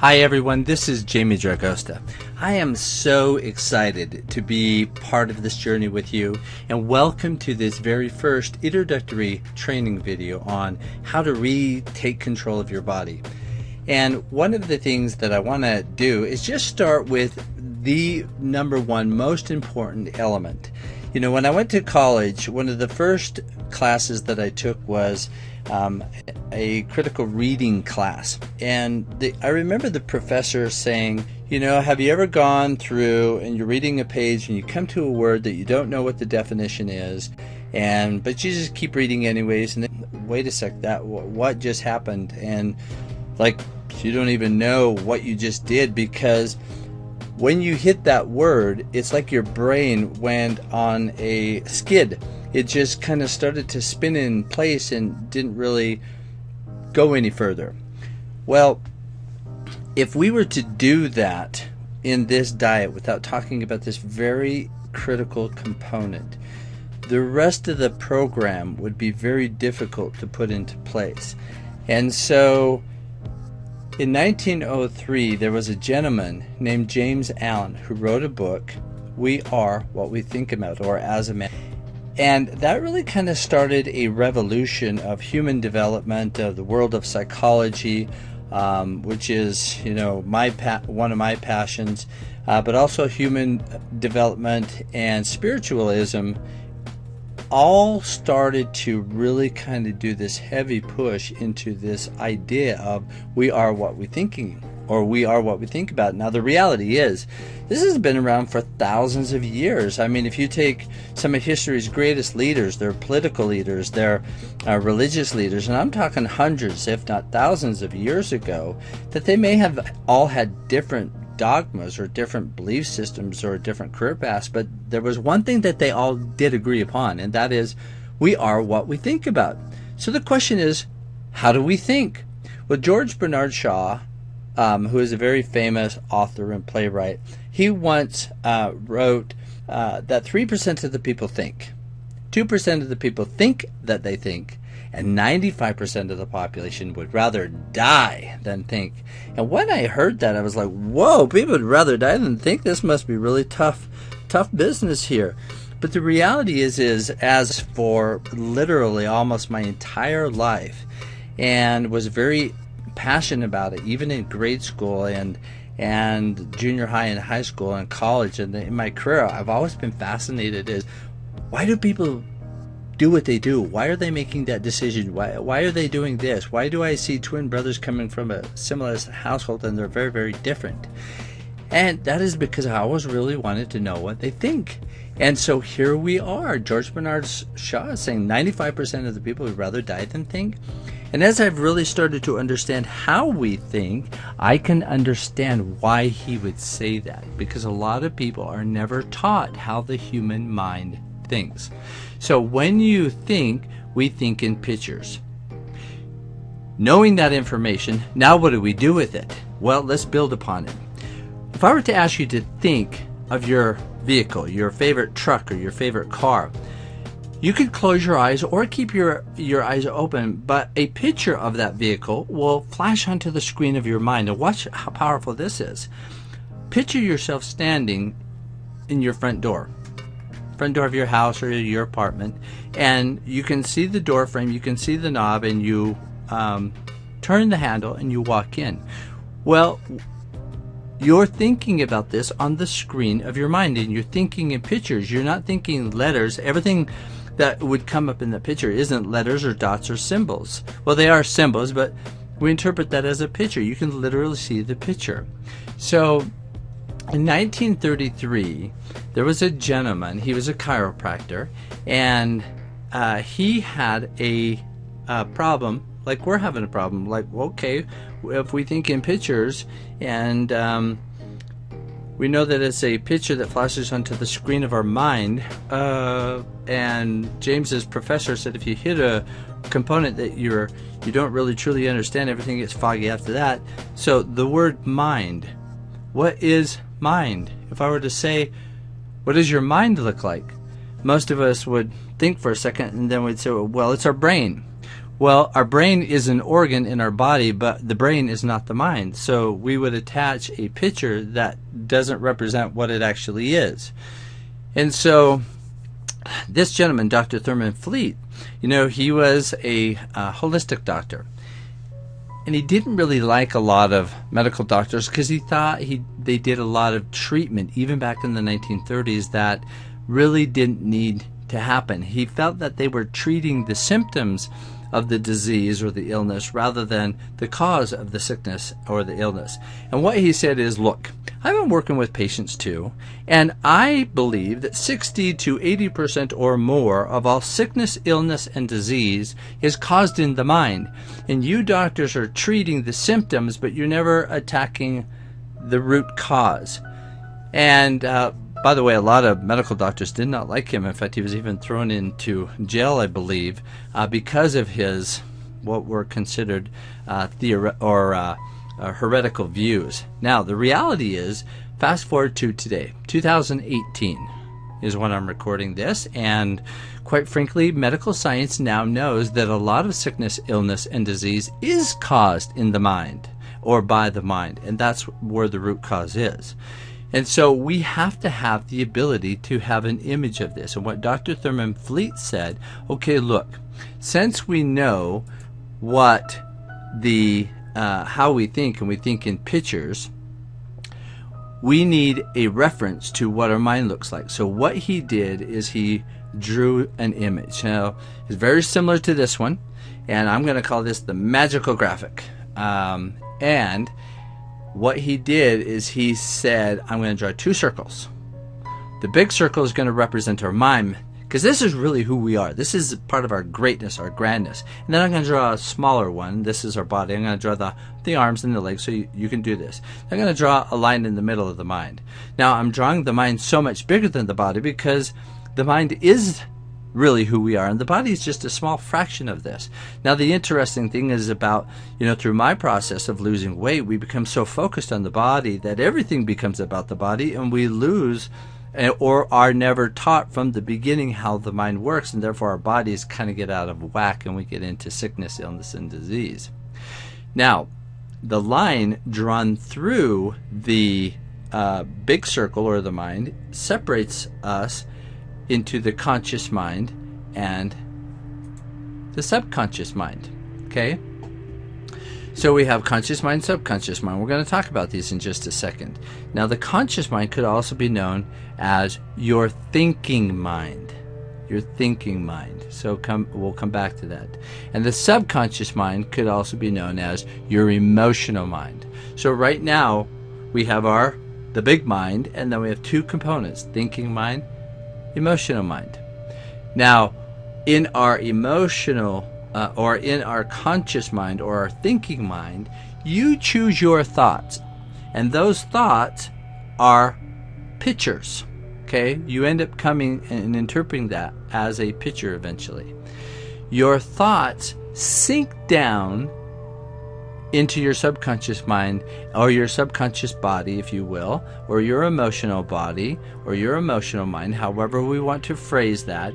Hi everyone, this is Jamey Dragostea. I am so excited to be part of this journey with you, and welcome to this very first introductory training video on how to retake control of your body. And one of the things that I want to do is just start with the number one most important element. You know, when I went to college, one of the first classes that I took was a critical reading class, and I remember the professor saying, you know, have you ever gone through and you're reading a page and you come to a word that you don't know what the definition is, but you just keep reading anyways, and then wait a sec, what just happened? And like, you don't even know what you just did, because when you hit that word, it's like your brain went on a skid. It just kind of started to spin in place and didn't really go any further. Well, if we were to do that in this diet without talking about this very critical component, the rest of the program would be very difficult to put into place. And so in 1903, there was a gentleman named James Allen who wrote a book, We Are What We Think About, or As a Man. And that really kind of started a revolution of human development, of the world of psychology, which is, you know, one of my passions, but also human development and spiritualism all started to really kind of do this heavy push into this idea of we are what we're thinking, or we are what we think about. Now the reality is, this has been around for thousands of years. I mean, if you take some of history's greatest leaders, their political leaders, their religious leaders, and I'm talking hundreds, if not thousands of years ago, that they may have all had different dogmas or different belief systems or different career paths, but there was one thing that they all did agree upon, and that is we are what we think about. So the question is, how do we think? Well, George Bernard Shaw, who is a very famous author and playwright, he once wrote that 3% of the people think, 2% of the people think that they think, and 95% of the population would rather die than think. And when I heard that, I was like, whoa, people would rather die than think? This must be really tough business here. But the reality is as for literally almost my entire life, and was very passionate about it, even in grade school and junior high and high school and college, and in my career, I've always been fascinated is, why do people do what they do? Why are they making that decision? Why are they doing this? Why do I see twin brothers coming from a similar household and they're very, very different? And that is because I always really wanted to know what they think. And so here we are. George Bernard Shaw is saying 95% of the people would rather die than think. And as I've really started to understand how we think, I can understand why he would say that, because a lot of people are never taught how the human mind thinks. So when you think, we think in pictures. Knowing that information, now what do we do with it? Well, let's build upon it. If I were to ask you to think of your vehicle, your favorite truck or your favorite car, you could close your eyes or keep your eyes open, but a picture of that vehicle will flash onto the screen of your mind. And watch how powerful this is. Picture yourself standing in your front door of your house or your apartment, and you can see the door frame, you can see the knob, and you turn the handle and you walk in. Well, you're thinking about this on the screen of your mind, and you're thinking in pictures. You're not thinking letters. Everything that would come up in the picture isn't letters or dots or symbols. Well, they are symbols, but we interpret that as a picture. You can literally see the picture. So in 1933, there was a gentleman, he was a chiropractor, and he had a problem, like we're having a problem, like, okay, if we think in pictures, and we know that it's a picture that flashes onto the screen of our mind, and James's professor said if you hit a component that you don't really truly understand, everything gets foggy after that. So the word mind, what is mind? If I were to say, what does your mind look like? Most of us would think for a second, and then we'd say, well, it's our brain. Well, our brain is an organ in our body, but the brain is not the mind. So we would attach a picture that doesn't represent what it actually is. And so this gentleman, Dr. Thurman Fleet, he was a holistic doctor. And he didn't really like a lot of medical doctors because he thought they did a lot of treatment, even back in the 1930s, that really didn't need to happen. He felt that they were treating the symptoms of the disease or the illness rather than the cause of the sickness or the illness. And what he said is, look, I've been working with patients too, and I believe that 60 to 80% or more of all sickness, illness, and disease is caused in the mind. And you doctors are treating the symptoms, but you're never attacking the root cause. And by the way, a lot of medical doctors did not like him. In fact, he was even thrown into jail, I believe, because of his what were considered heretical views. Now, the reality is, fast forward to today, 2018 is when I'm recording this, and quite frankly, medical science now knows that a lot of sickness, illness, and disease is caused in the mind or by the mind, and that's where the root cause is. And so we have to have the ability to have an image of this. And what Dr. Thurman Fleet said, okay, look, since we know what how we think, and we think in pictures, we need a reference to what our mind looks like. So what he did is he drew an image. Now, it's very similar to this one, and I'm going to call this the magical graphic. And what he did is he said, I'm going to draw two circles. The big circle is going to represent our mind, because this is really who we are. This is part of our greatness, our grandness. And then I'm going to draw a smaller one. This is our body. I'm going to draw the arms and the legs, so you can do this. I'm going to draw a line in the middle of the mind. Now, I'm drawing the mind so much bigger than the body because the mind is really who we are, and the body is just a small fraction of this. Now, the interesting thing is about, through my process of losing weight, we become so focused on the body that everything becomes about the body, and we lose or are never taught from the beginning how the mind works, and therefore our bodies kind of get out of whack and we get into sickness, illness, and disease. Now, the line drawn through the big circle or the mind separates us into the conscious mind and the subconscious mind. Okay? So we have conscious mind, subconscious mind. We're going to talk about these in just a second. Now, the conscious mind could also be known as your thinking mind. Your thinking mind. So we'll come back to that. And the subconscious mind could also be known as your emotional mind. So right now we have the big mind, and then we have two components: thinking mind, emotional mind. Now, in our emotional or in our conscious mind or our thinking mind, you choose your thoughts, and those thoughts are pictures. Okay, you end up coming and interpreting that as a picture eventually. Your thoughts sink down into your subconscious mind or your subconscious body, if you will, or your emotional body or your emotional mind, however we want to phrase that,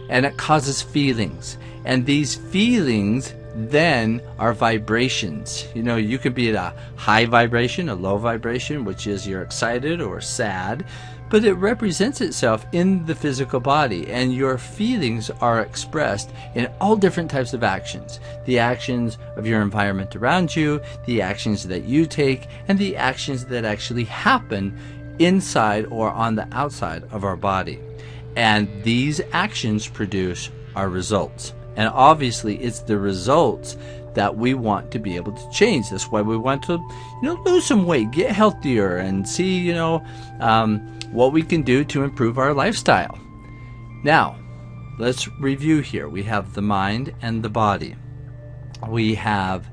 and it causes feelings. And these feelings then are vibrations. You could be at a high vibration, a low vibration, which is you're excited or sad, but it represents itself in the physical body, and your feelings are expressed in all different types of actions. The actions of your environment around you, the actions that you take, and the actions that actually happen inside or on the outside of our body. And these actions produce our results. And obviously it's the results that we want to be able to change. That's why we want to, lose some weight, get healthier, and see, what we can do to improve our lifestyle. Now, let's review here. We have the mind and the body. We have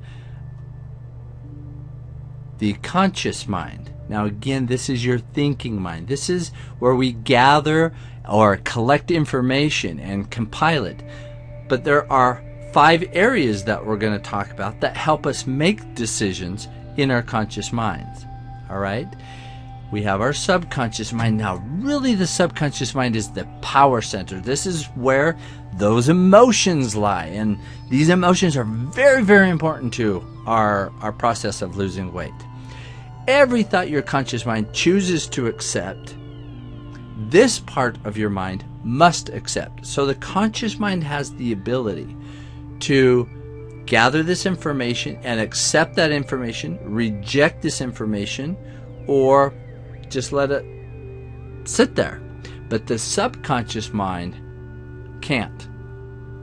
the conscious mind. Now, again, this is your thinking mind. This is where we gather or collect information and compile it. But there are 5 areas that we're going to talk about that help us make decisions in our conscious minds. All right? we have our subconscious mind. Now, really, the subconscious mind is the power center. This is where those emotions lie. And these emotions are very, very important to our process of losing weight. Every thought your conscious mind chooses to accept, this part of your mind must accept. So the conscious mind has the ability to gather this information and accept that information, reject this information, or just let it sit there. But the subconscious mind can't.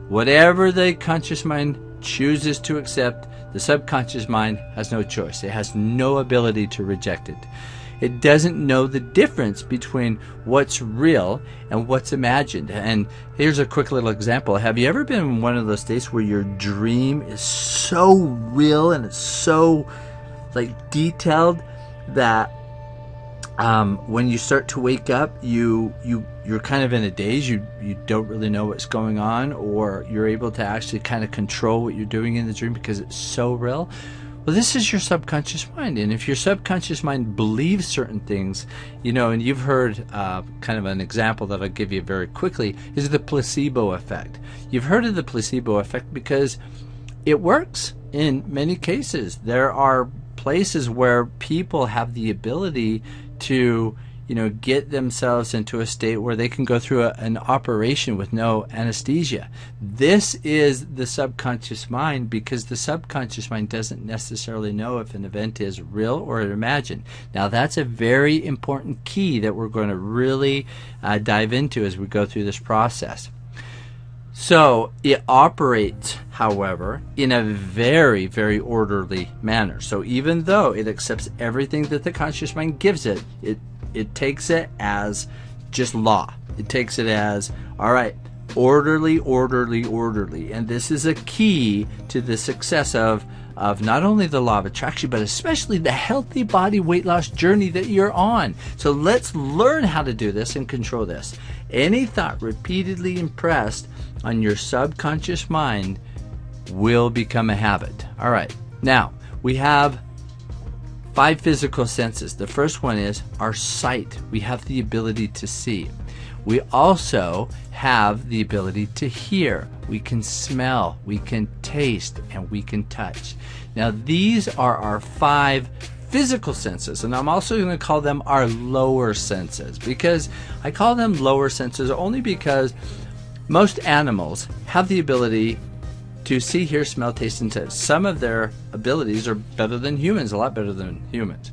Whatever the conscious mind chooses to accept, the subconscious mind has no choice. It has no ability to reject it. It doesn't know the difference between what's real and what's imagined. And here's a quick little example. Have you ever been in one of those states where your dream is so real and it's so detailed that when you start to wake up, you're kind of in a daze. You don't really know what's going on, or you're able to actually kind of control what you're doing in the dream because it's so real. Well, this is your subconscious mind, and if your subconscious mind believes certain things, and you've heard kind of an example that I'll give you very quickly, is the placebo effect. You've heard of the placebo effect because it works in many cases. There are places where people have the ability to get themselves into a state where they can go through an operation with no anesthesia. This is the subconscious mind, because the subconscious mind doesn't necessarily know if an event is real or imagined. Now, that's a very important key that we're going to really dive into as we go through this process. So it operates, however, in a very, very orderly manner. So even though it accepts everything that the conscious mind gives it, it takes it as just law. It takes it as, all right, orderly, orderly, orderly. And this is a key to the success of not only the law of attraction, but especially the healthy body weight loss journey that you're on. So let's learn how to do this and control this. Any thought repeatedly impressed on your subconscious mind will become a habit. All right. Now, we have 5 physical senses. The first one is our sight. We have the ability to see. We also have the ability to hear. We can smell, we can taste, and we can touch. Now, these are our 5 physical senses, and I'm also going to call them our lower senses, because I call them lower senses only because most animals have the ability to see, hear, smell, taste, and touch. Some of their abilities are better than humans, a lot better than humans.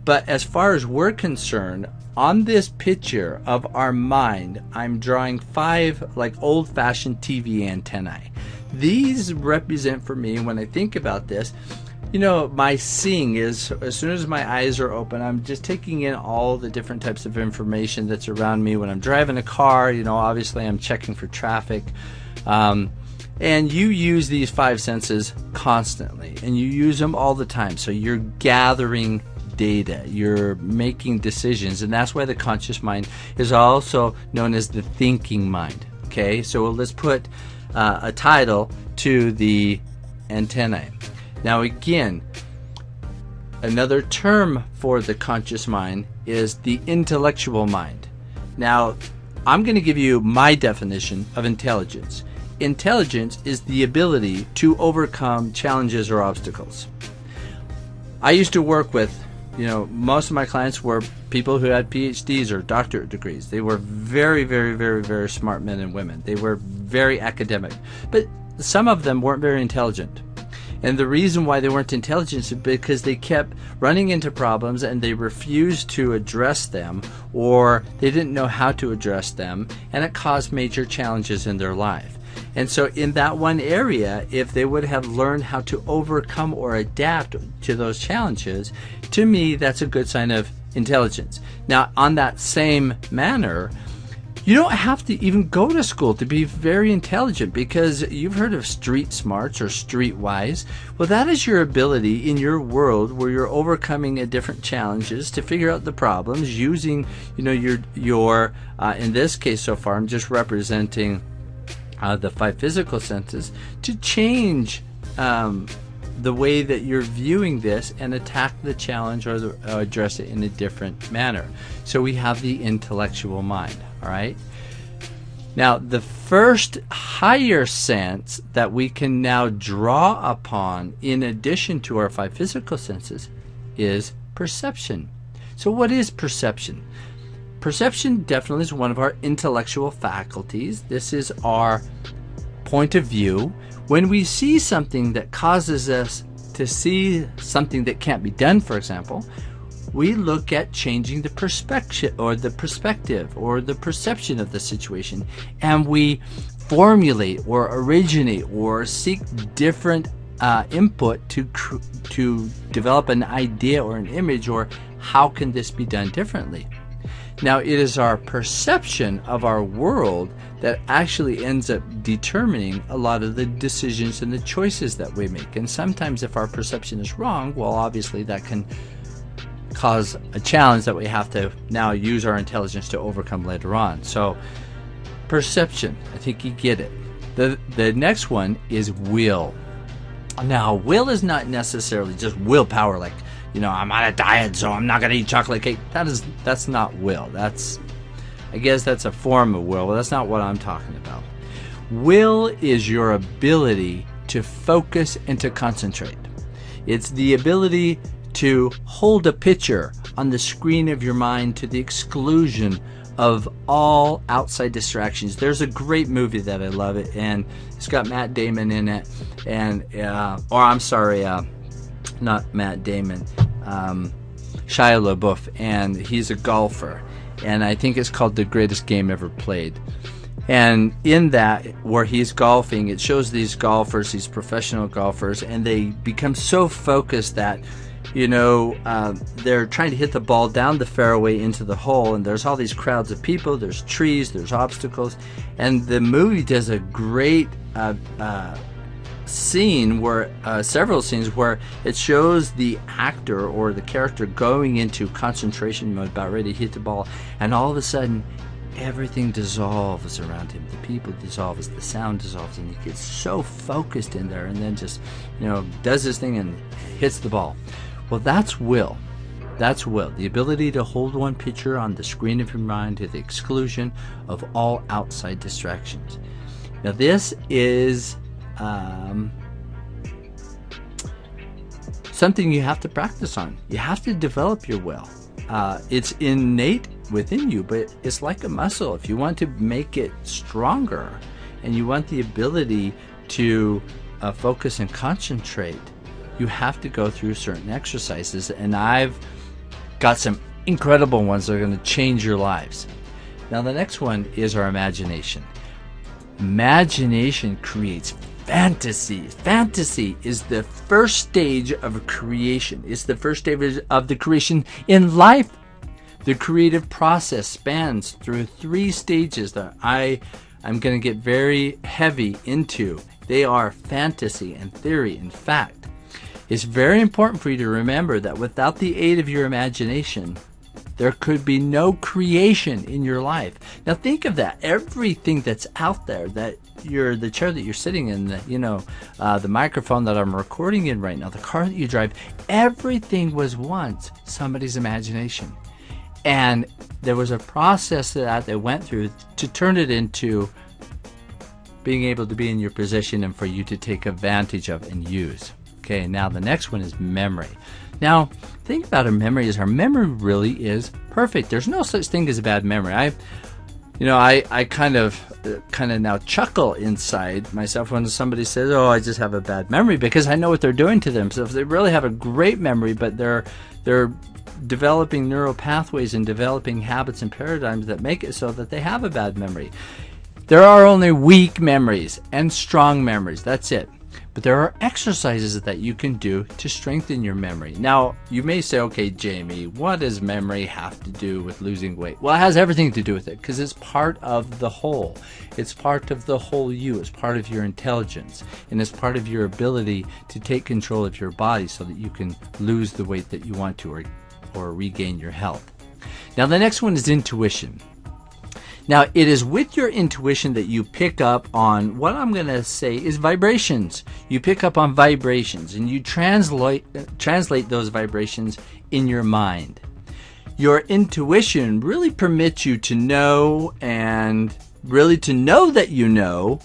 But as far as we're concerned, on this picture of our mind, I'm drawing 5 old-fashioned TV antennae. These represent for me, when I think about this, my seeing is, as soon as my eyes are open, I'm just taking in all the different types of information that's around me. When I'm driving a car, obviously I'm checking for traffic. And you use these 5 senses constantly, and you use them all the time. So you're gathering data, you're making decisions, and that's why the conscious mind is also known as the thinking mind. Okay, so let's put a title to the antennae. Now, again, another term for the conscious mind is the intellectual mind. Now, I'm going to give you my definition of intelligence. Intelligence is the ability to overcome challenges or obstacles. I used to work with, most of my clients were people who had PhDs or doctorate degrees. They were very, very, very, very smart men and women. They were very academic, but some of them weren't very intelligent. And the reason why they weren't intelligent is because they kept running into problems and they refused to address them, or they didn't know how to address them, and it caused major challenges in their life. And so in that one area, if they would have learned how to overcome or adapt to those challenges, to me, that's a good sign of intelligence. Now, on that same manner, you don't have to even go to school to be very intelligent, because you've heard of street smarts or street wise. Well, that is your ability in your world where you're overcoming different challenges to figure out the problems using, your in this case so far, I'm just representing the 5 physical senses to change the way that you're viewing this and attack the challenge or address it in a different manner. So we have the intellectual mind, all right? Now, the first higher sense that we can now draw upon in addition to our 5 physical senses is perception. So what is perception? Perception definitely is one of our intellectual faculties. This is our point of view. When we see something that causes us to see something that can't be done, for example, we look at changing the perspective or the perception of the situation, and we formulate or originate or seek different input to develop an idea or an image, or how can this be done differently. Now, it is our perception of our world that actually ends up determining a lot of the decisions and the choices that we make. And sometimes if our perception is wrong, well, obviously that can cause a challenge that we have to now use our intelligence to overcome later on. So perception, I think you get it. The next one is will. Now, will is not necessarily just willpower, like, you know, I'm on a diet, so I'm not going to eat chocolate cake. That's not will. I guess that's a form of will, but that's not what I'm talking about. Will is your ability to focus and to concentrate. It's the ability to hold a picture on the screen of your mind to the exclusion of all outside distractions. There's a great movie that I love it, and it's got Matt Damon in it, and not Matt Damon, Shia LaBeouf, and he's a golfer, and I think it's called The Greatest Game Ever Played. And in that, where he's golfing, it shows these golfers, these professional golfers, and they become so focused that, you know, they're trying to hit the ball down the fairway into the hole, and there's all these crowds of people, there's trees, there's obstacles, and the movie does a great scene where several scenes where it shows the actor or the character going into concentration mode, about ready to hit the ball, and all of a sudden everything dissolves around him. The people dissolve as the sound dissolves, and he gets so focused in there, and then just, you know, does his thing and hits the ball. Well, that's will. That's will. The ability to hold one picture on the screen of your mind to the exclusion of all outside distractions. Now, this is something you have to practice on. You have to develop your will. It's innate within you, but it's like a muscle. If you want to make it stronger and you want the ability to focus and concentrate, you have to go through certain exercises, and I've got some incredible ones that are going to change your lives. Now, the next one is our imagination. Imagination creates fantasy. Fantasy is the first stage of creation. It's the first stage of the creation in life. The creative process spans through 3 stages that I'm going to get very heavy into. They are fantasy and theory and fact. It's very important for you to remember that without the aid of your imagination, there could be no creation in your life. Now think of that. Everything that's out there, that the chair that you're sitting in, the microphone that I'm recording in right now, the car that you drive, everything was once somebody's imagination. And there was a process that they went through to turn it into being able to be in your possession and for you to take advantage of and use. Okay, now the next one is memory. Now, think about our memory is our memory really is perfect. There's no such thing as a bad memory. I kind of now chuckle inside myself when somebody says, "Oh, I just have a bad memory," because I know what they're doing to themselves. They really have a great memory, but they're developing neural pathways and developing habits and paradigms that make it so that they have a bad memory. There are only weak memories and strong memories. That's it. But there are exercises that you can do to strengthen your memory. Now, you may say, okay, Jamey, what does memory have to do with losing weight? Well, it has everything to do with it, because it's part of the whole. It's part of the whole you. It's part of your intelligence. And it's part of your ability to take control of your body so that you can lose the weight that you want to or regain your health. Now, the next one is intuition. Now, it is with your intuition that you pick up on what I'm going to say is vibrations. You pick up on vibrations and you translate those vibrations in your mind. Your intuition really permits you to know, and really to know that you know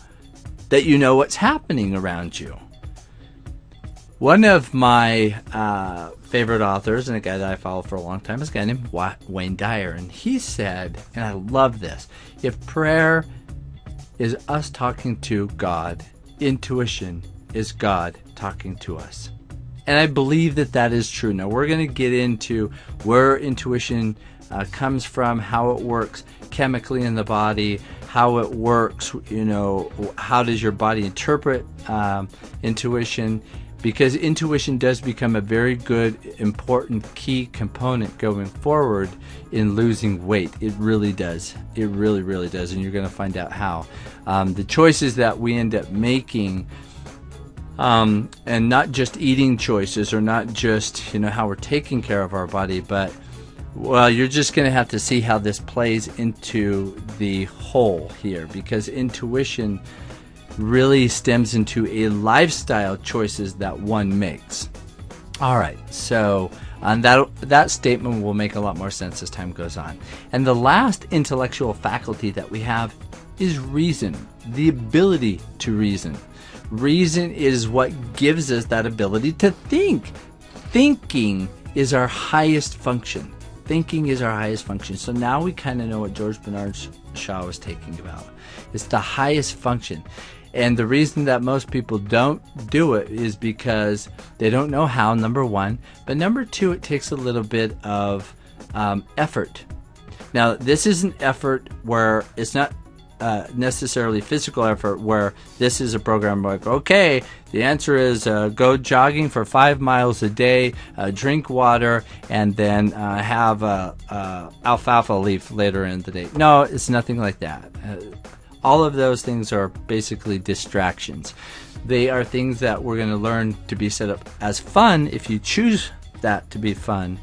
what's happening around you. One of my favorite authors, and a guy that I follow for a long time, is a guy named Wayne Dyer. And he said, and I love this, if prayer is us talking to God, intuition is God talking to us. And I believe that that is true. Now, we're going to get into where intuition comes from, how it works chemically in the body, how it works, how does your body interpret intuition, because intuition does become a very good, important, key component going forward in losing weight. It really does. It really, really does, and you're going to find out how. The choices that we end up making, and not just eating choices, or not just how we're taking care of our body, but well, you're just going to have to see how this plays into the whole here, because intuition really stems into a lifestyle choices that one makes. All right, so that statement will make a lot more sense as time goes on. And the last intellectual faculty that we have is reason, the ability to reason. Reason is what gives us that ability to think. Thinking is our highest function. Thinking is our highest function. So now we kind of know what George Bernard Shaw was talking about. It's the highest function. And the reason that most people don't do it is because they don't know how, number one. But number two, it takes a little bit of effort. Now, this is an effort where it's not necessarily physical effort, where this is a program like, okay, the answer is go jogging for 5 miles a day, drink water, and then have alfalfa leaf later in the day. No, it's nothing like that. All of those things are basically distractions. They are things that we're going to learn to be set up as fun if you choose that to be fun.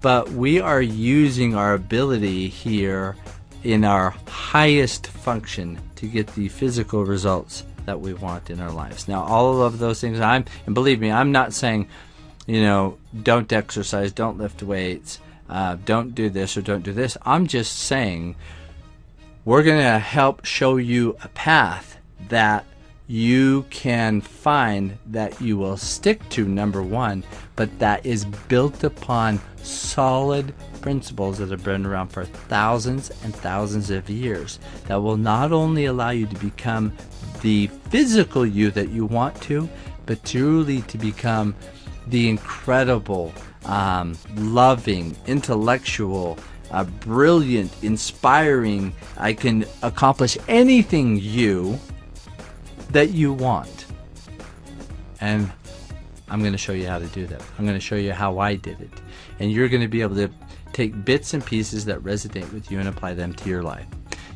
But we are using our ability here in our highest function to get the physical results that we want in our lives. Now, all of those things, and believe me, I'm not saying, don't exercise, don't lift weights, don't do this or don't do this. I'm just saying we're going to help show you a path that you can find that you will stick to, number one, but that is built upon solid principles that have been around for thousands and thousands of years, that will not only allow you to become the physical you that you want to, but truly to become the incredible, loving, intellectual, brilliant, inspiring, I can accomplish anything you that you want. And I'm going to show you how to do that. I'm going to show you how I did it. And you're going to be able to take bits and pieces that resonate with you and apply them to your life.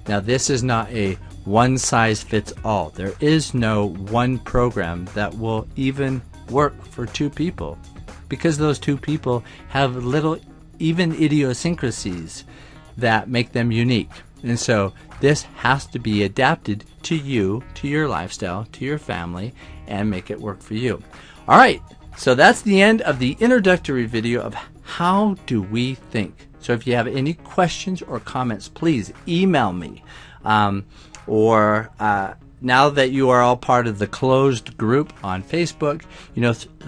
Now, this is not a one size fits all. There is no one program that will even work for two people, because those two people have little, even idiosyncrasies that make them unique. And so this has to be adapted to you, to your lifestyle, to your family, and make it work for you. All right, so that's the end of the introductory video of how do we think. So if you have any questions or comments, please email me. Now that you are all part of the closed group on Facebook,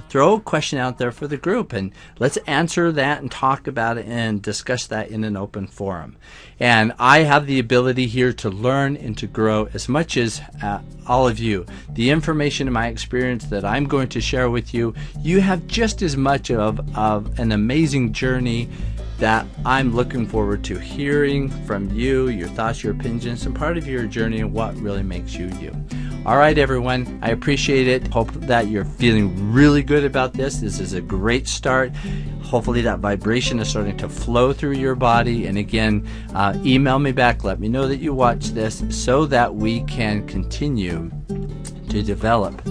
throw a question out there for the group, and let's answer that and talk about it and discuss that in an open forum. And I have the ability here to learn and to grow as much as all of you. The information and my experience that I'm going to share with you, you have just as much of an amazing journey that I'm looking forward to hearing from you, your thoughts, your opinions, and part of your journey and what really makes you you. All right, everyone, I appreciate it. Hope that you're feeling really good about this. This is a great start. Hopefully that vibration is starting to flow through your body. And again, email me back. Let me know that you watched this so that we can continue to develop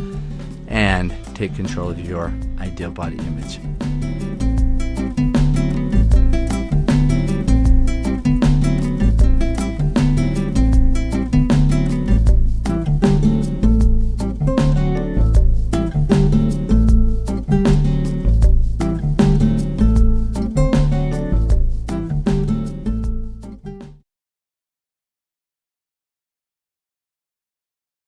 and take control of your ideal body image.